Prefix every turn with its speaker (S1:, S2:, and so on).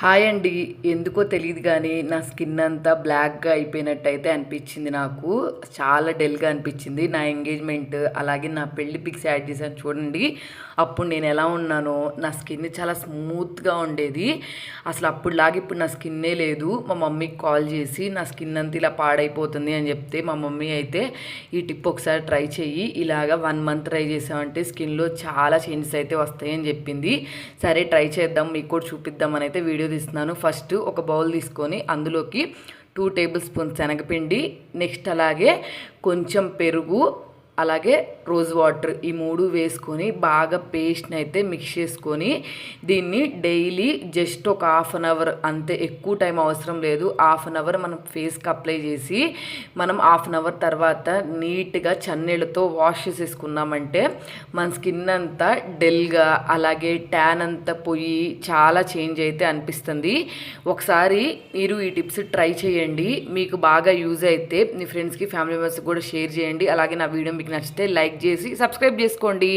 S1: Hi అండి. ఎందుకో తెలీదు గానీ, నా స్కిన్ అంతా బ్లాక్‌గా అయిపోయినట్టయితే అనిపిచ్చింది నాకు. చాలా డల్‌గా అనిపిచ్చింది. నా ఎంగేజ్‌మెంట్, అలాగే నా పెళ్లి పిక్స్ యాడ్ చేశాను చూడండి. అప్పుడు నేనెలా ఉన్నానో, నా స్కిన్ చాలా స్మూత్‌గా ఉండేది. అసలు అప్పుడులాగా ఇప్పుడు నా స్కిన్నే లేదు. మా మమ్మీకి కాల్ చేసి, నా స్కిన్ అంతా ఇలా పాడైపోతుంది అని చెప్తే, మా మమ్మీ అయితే ఈ టిప్ ఒకసారి ట్రై చెయ్యి. ఇలాగా 1 మంత్ ట్రై చేసావంటే స్కిన్‌లో చాలా చేంజెస్ అయితే వస్తాయని చెప్పింది. సరే ట్రై చేద్దాం, మీకు కూడా చూపిద్దామని అయితే వీడియో తీస్తున్నాను. ఫస్ట్ ఒక బౌల్ తీసుకొని అందులోకి 2 టేబుల్ స్పూన్స్ శనగపిండి, నెక్స్ట్ అలాగే కొంచెం పెరుగు, అలాగే రోజ్ వాటర్, ఈ 3 వేసుకొని బాగా పేస్ట్ని అయితే మిక్స్ చేసుకొని దీన్ని డైలీ జస్ట్ ఒక హాఫ్ అన్ అవర్, అంతే, ఎక్కువ టైం అవసరం లేదు. హాఫ్ అన్ అవర్ మనం ఫేస్కి అప్లై చేసి మనం హాఫ్ అన్ అవర్ తర్వాత నీట్గా చన్నీళ్ళతో వాష్ చేసేసుకున్నామంటే మన స్కిన్ అంతా డెల్గా, అలాగే ట్యాన్ అంతా పోయి చాలా చేంజ్ అయితే అనిపిస్తుంది. ఒకసారి మీరు ఈ టిప్స్ ట్రై చేయండి. మీకు బాగా యూజ్ అయితే మీ ఫ్రెండ్స్కి, ఫ్యామిలీ మెంబర్స్కి కూడా షేర్ చేయండి. అలాగే నా వీడియో మీకు నచ్చితే లైక్ చేసి సబ్స్క్రైబ్ చేసుకోండి.